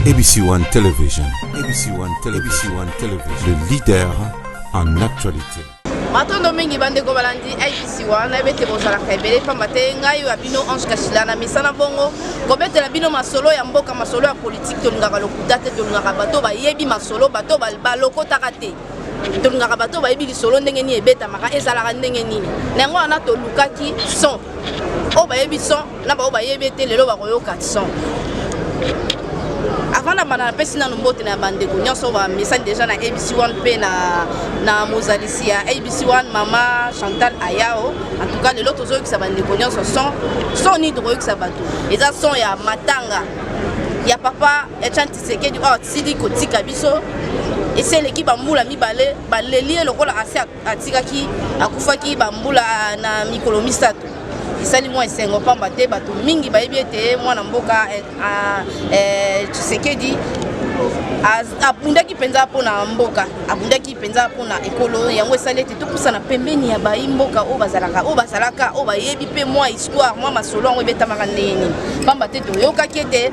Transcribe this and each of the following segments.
ABC One Television. ABC One Television. Le leader en actualité. Matondo mingi bande ko balandi ABC One na bete bozala kebele pambate ngai wa bino Ange Kashilana misana bongo ko bete la bino masolo ya mboka masolo ya politique to ngaka lokuta te to ngaka bato ba yebi masolo bato ba lokota kate to ngaka bato ba yebi solo ndenge ni ebeta maka ezala ndenge nini nango ana to lukaki son o ba yebi son na ba yebete lelo ba koyoka son. Avant de passer dans le monde de bande, nous avons message déjà dans ABC One P na Mozalicia, ABC One Mama Chantal Ayao. En tout cas, les autres qui sont bande, sont ni droit que ça bateau. Et ça sont ya Matanga, ya Papa, et chanti c'est que du Sidi Koti Kabiso. Et c'est l'équipe Bamboula mi balé lié le rôle assez à Tigaki, à Koufaki Bamboula na Mikolomisato. Sali moi sengo pamba te bato mingi ba yebiete mwana mboka Tshisekedi abundaki penza pona mboka abundaki penza pona ekolo yango esalete to pusana pembeni ya bayi mboka o bazalaka o bayebi pe moi histoire moi masolo ngo betamaka ndeni pamba te to yoka kete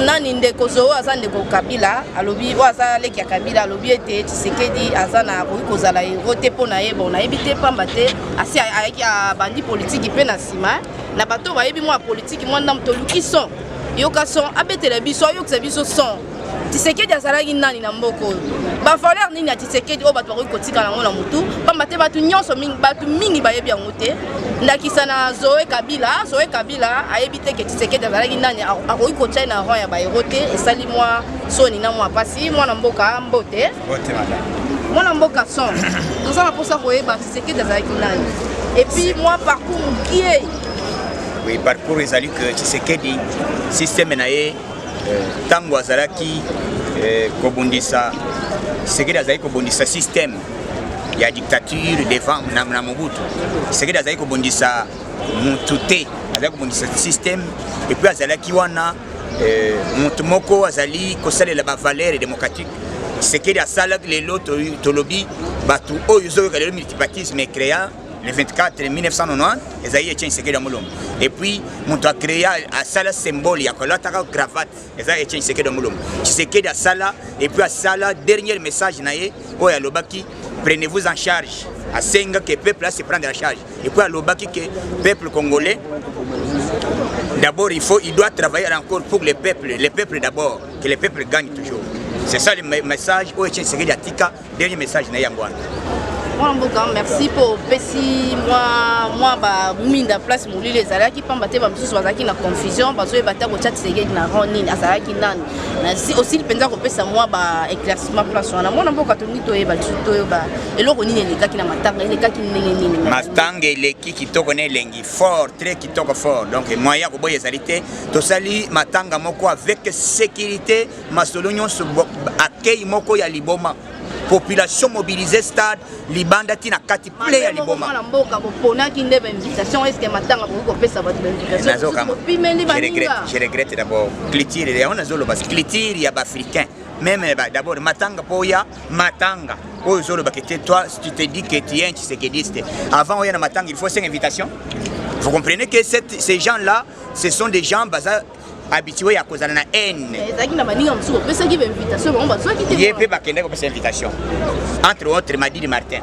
nani ndeko zo azande ko Kabila alobi o azaleki ya Kabila alobi ete Tshisekedi azana ko kozala rote pona yebo na yebite pamba te asi ayaki bandi politique pe na sima na bato bayebi moi politique moi ndam to lukiso yoka son abetela biso yoksa biso son Tshisekedi azalaki nani na mboko ba valeur nini ya Tshisekedi o bato kotika nango na mutu pamba te bato nyonso mingi bayebi yango te ndakisa na Zoé Kabila ayebi te ke Tshisekedi azalaki nani akoki kotia na rang ya bayero te esali mwa soni na mwa pasi mwana mboka mbote mwana mboka son tozala mposa koyeba Tshisekedi azalaki nani et puis moi parcours mukie oui parcours ezali que Tshisekedi système na ye tango azalaki kobundisa Tshisekedi azali kobundisa système ya dictature devant na Mobutu Tshisekedi azali kobundisa mutu te azali kobundisa système et puis azalaki wana mutu moko azali kosalela ba valeur démocratique Tshisekedi asalaki lelo tolobi batu oyo zoyoka lelo multipartisme créant le 24 1990 ezali Etienne Tshisekedi Amolombo et puis mutu a créé a sala symbole ya kolataka cravate ezali Etienne Tshisekedi Amolombo Tshisekedi a sala et puis a sala dernier message na ye oyo alobaki prenez-vous en charge a senga que peuple a se prendre en charge et puis alobaki que peuple congolais d'abord il doit travailler encore pour le peuple d'abord que le peuple gagne toujours c'est ça le message oyo Etienne Tshisekedi atika dernier message na yangwana. Merci pour Pessi, moi, minda place mouli les alaki pambate ba msusu bazaki na confusion bazo e bata ko chat segedi na ronini azalaki nani na si aussi penza ko pesa moi ba éclaircissement place wana mona mboka tongi to e ba tuto yo ba eloko nini elekaki na matanga elekaki nini matanga eleki kitoko ne lengi fort très kitoko fort donc moyen ko boye zalité to sali matanga moko avec sécurité masolonyo accueil moko ya liboma population mobilisée stade libanda tina kati play ya liboma na mboka bopona ki ndebe invitation est-ce que matanga ko pesa ba invitation je regrette d'abord clitire ya on azolo bas clitire ya ba africain même d'abord matanga poya matanga oyo zolo bakete toi si tu te dis que tu es Tshisekedi avant oya na matanga il faut 5 invitations vous comprenez que ces gens là ce sont des gens bazar habitué à cause de la haine. Il y a une invitation. Entre autres, Madi Martin.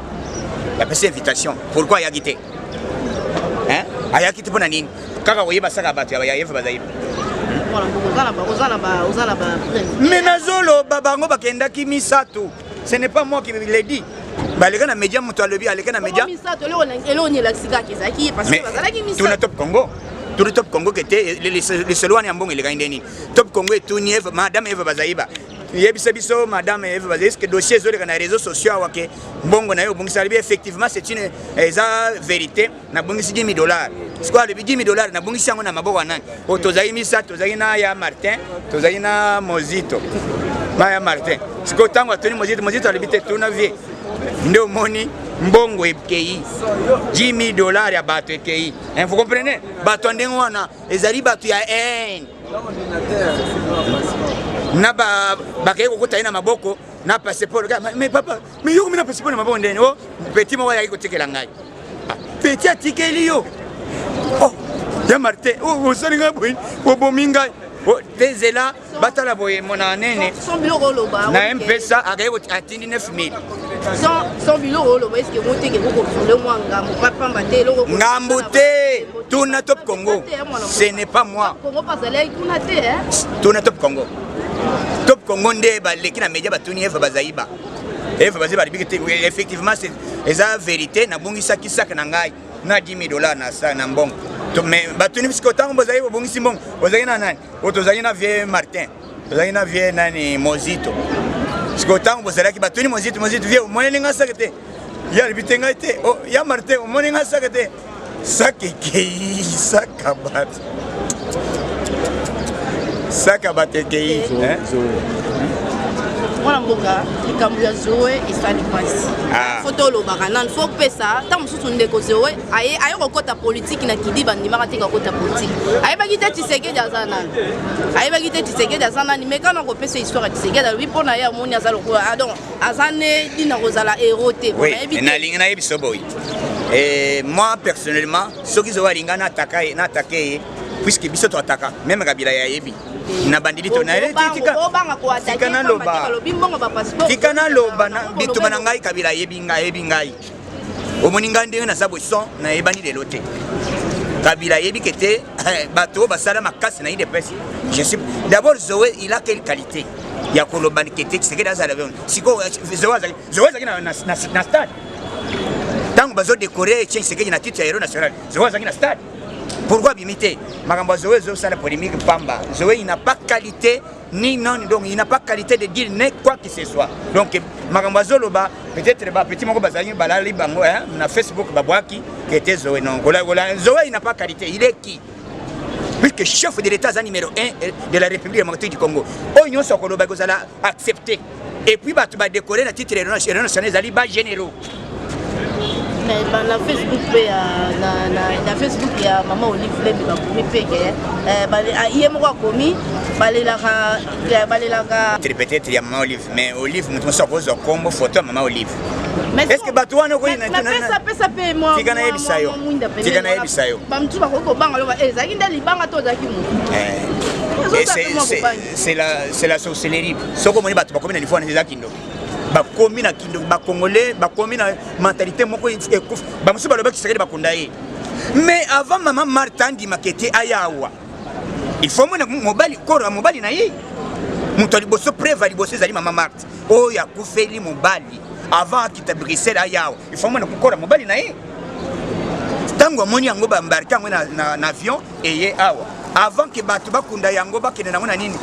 Il y a une invitation. Pourquoi il y a quitté? Hein? Il y a quitté pour Nanine. Quand vous voyez ça, il y a mais Nazolo, Babango, Bakenda, qui misato. Ce n'est pas moi qui l'ai dit. Baléga na média, mon toile de vie, Baléga na média. Mais tout le top Congo. Tout le top Congo qui était les Selouani Ambong et les Gaindeni. Top Congo et tout Nièvre, Madame Eva Bazaïba. Yebisabiso, Madame Eva Bazaïs, que dossier sur les réseaux sociaux, Bongo Nayo, Bong Salibi, effectivement, c'est une vérité. Na Bongisi $10,000. C'est quoi le $10,000? Na Bongisi Ango na Mabowanan. O Tozaïmisa, Tozaïna Ya Martin, Tozaïna Mozito. Maya Martin. C'est quoi tant que Tony Mozito a l'habité tout na vie. Ndo moni mbongo ekei $10,000 ya bato ekei. Vous comprenez? Bato ndengo wana ezali bato ya haine. Na bakay ko kutaina maboko na passeport. Mais papa, mais yo mina passeport na maboko ndeni. Oh, petit mo ya ko tikela ngai. Petit tikeli yo. Oh, ya Martin. Oh, salinga boy. Oh, bominga. tezela batala boye mona nene Son biloko loba. na mpesa agaye atindi 9000 Son biloko loba est-ce que monte ke ko le moi ngambo papa mbate loko. Ngambo te tuna Top Congo. Ce n'est pas moi. Congo pasale tuna te hein. Tuna Top Congo. Top Congo nde ba leki na media batuni eva bazaiba. Eva bazaiba libiki effectivement c'est eza vérité na bongisa kisaka na ngai na $10,000 na sa na mbongo. To me batuni bisiko tango bazaiba bongisi mbongo. Ozali na nani? Otozali na vie Martin. Ozali na vie nani Mozito. Bisiko tango bozali ki batuni Mozito vie moni nga sakete. Ya libitenga ite. Oh ya Martin moni nga sakete. Sakekei sakabat. Sakabatekei. Mwana mboka likambo ya Zoé esali pasi. Photo lobaka nan faut pesa ta mususu ndeko Zoé aye kokota politique na kidiba ndimaka te kokota politique. Aye bagite Tshisekedi azana. Aye bagite Tshisekedi azana ni meka na ko pesa histoire Tshisekedi lui pona ya moni azalo ko adon azane dina kozala héros te. Oui, na linga na yebiso boy. Et moi personnellement, ceux qui ont ringana attaqué puisque biso to attaquer même Kabila ya yebi na bandili to na tikana loba na bitu banangai Kabila yebi ngai omoni ngande na sabo son na yebani de lote Kabila yebi kete bato basala makasi na ide presse. Je sais d'abord Zoé il a quelle qualité ya kolobani kete c'est que dans la siko Zoé na stade tant bazo décorer Tshisekedi na titre héros national Zoé na stade. Pourquoi bimiter Magamba Zoé ça la polémique pamba. Zoé il n'a pas qualité ni non donc il n'a pas qualité de dire ne quoi que ce soit. Donc Magamba Zoloba peut-être ba petit moko bazali balali bango hein na Facebook babwaki qui était Zoé non Zoé il n'a pas qualité, il est qui? Puisque chef de l'État numéro 1 de la République démocratique du Congo. Oignon Sokoloba Gozala accepté. Et puis bah tu vas décorer la titre national zali ba généraux. Mais na Facebook na Facebook ya Maman Olive Lembe bakomi peke iye moko akomi balelaka peut-être ya Maman Olive mais Olive mutu soko kombo photo Maman Olive. Est-ce que bato wana ko ina pesa pe moi tigana yebisayo bamtu bakoko banga loba ezaki nda libanga to zaki mu c'est la sorcellerie soko moni bato bakomi na niveau na zaki ndo bakomi na kindo bakongolais bakomi na mentalité moko ekufa bamusu baloba Tshisekedi bakunda ye mais avant maman Martin di makete ayawa il faut mona mobali koro mobali na ye muto liboso preva liboso zali maman Martin o ya kufeli mobali avant kita Bruxelles ayawa il faut mona kukora mobali na ye tango moni yango ba embarquer yango na avion eye awa avant que batu bakunda yango bakene nango na nini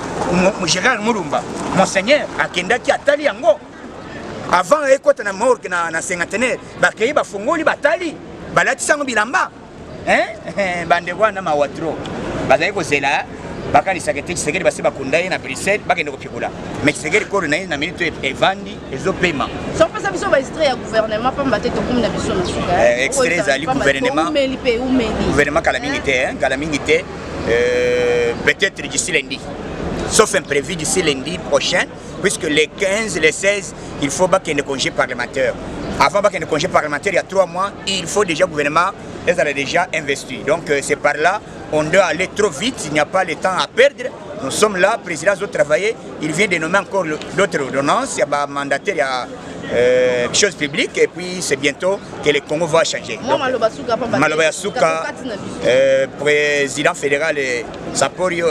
Gérard Mulumba monseigneur akendaki atali yango avant ekota na morgue na cinquantenaire bakei bafungoli batali balati sango bilamba bande wana mawatro bazali kozela bakanisa kete Tshisekedi basi bakunda ye na Bruxelles bakende kopikula mais Tshisekedi kolo na ye na minute evandi ezopema so pesa biso ba extrait ya gouvernement pamba te tokomi na biso na suka extrait zali gouvernement kala mingi te peut-être d'ici lundi sauf imprévu d'ici lundi prochain puisque les 15, les 16, il faut qu'il y ait des congés parlementaires. Avant qu'il y ait des congés parlementaires, il y a 3 mois, il faut déjà le gouvernement, ils ont déjà investi. Donc c'est par là, on doit aller trop vite, il n'y a pas le temps à perdre. Nous sommes là, le président doit travailler, il vient de nommer encore d'autres ordonnances, il y a un mandataire, il y a choses publiques, et puis c'est bientôt que le Congo va changer. Maloba Souka, président fédéral, Samponio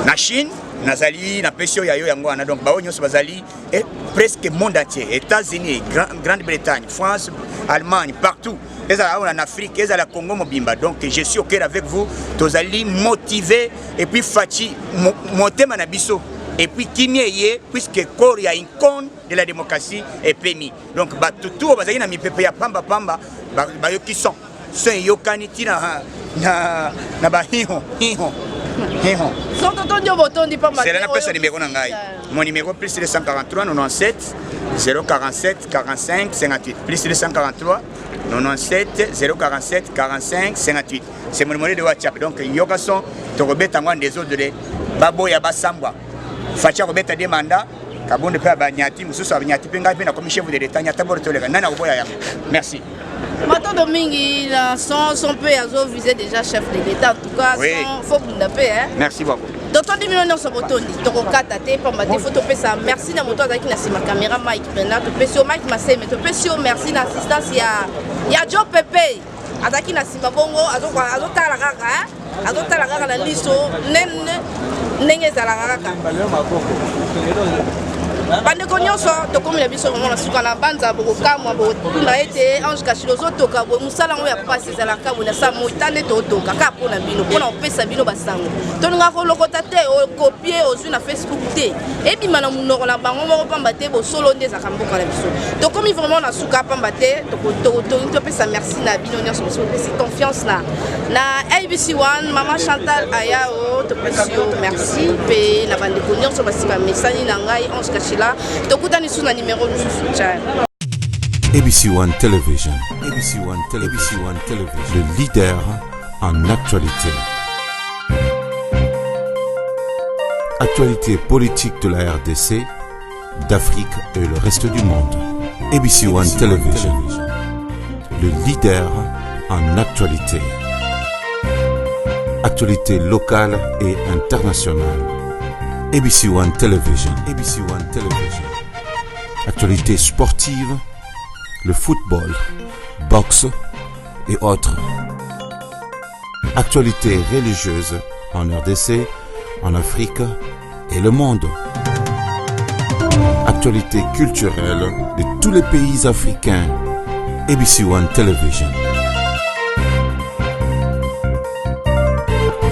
na Chine, Nazali, na Pesio Yayo Yangoana, donc Baonyo Bazali, et presque monde entier, États-Unis, Grande-Bretagne, France, Allemagne, partout. Ils sont en Afrique, ils sont à Congo Mobimba. Donc je suis au cœur avec vous, tous allez motiver et puis Fati, monter Manabiso. Et puis Kimie, puisque corps y a une cône de la démocratie est permis. Donc tout va y pepe ya pamba qui sont yokani na ba hiho. C'est la personne numéro nangai. Mon numéro plus 243 97 047 45 58 plus 243 97 047 45 58. C'est mon numéro de WhatsApp. Donc yokason to robeta ngwa des autres de babo ya basambwa. Facha robeta demanda kabonde pe abanyati mususu abanyati pe ngai pe na commission de l'État nyata bortoleka nana oboya yango. Merci. Matondo mingi na son peu azo visé déjà chef de l'État en tout cas oui. Faut bundapé hein. Merci beaucoup. Totondi millions sur botondi tokokata te pamba te photo pesa merci na moto azaki na sima caméra Mike Bernard to pesio Mike Maseme to pesio merci na assistance ya Joe Pepe azaki na sima bongo azotala kaka hein azotala kaka na liso nenge ezalaka kaka bandeko nyonso tokomela biso mona suka na banza bokokamwa botuna ete Ange Kachilo ozotoka boye mosala yango ya pasi ezalaka boye na sa moitane totoka kaka mpona bino mpona kopesa bino basango toninga kolokota te okopie ozwi na Facebook te ebima na monoko na bango moko pamba te bosolo nde ezalaka mboka na biso tokomi vraiment na suka pamba te topesa merci na bino nyonso boso bopesi confiance na ABC1 Mama Chantal Ayao topesi yo merci mpe na bandeko nyonso basima mesani na ngai Ange Kachilo numéro de soutien. ABC1 Television. ABC1 Television. Le leader en actualité. Actualité politique de la RDC, d'Afrique et le reste du monde. ABC1 Television. Le leader en actualité. Actualité locale et internationale. ABC1 Television. ABC1 Television. Actualité sportive, le football, boxe et autres. Actualité religieuse en RDC, en Afrique et le monde. Actualité culturelle de tous les pays africains. ABC1 Television.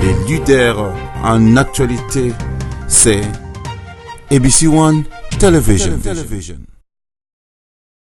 Les leaders en actualité, c'est ABC1 Television.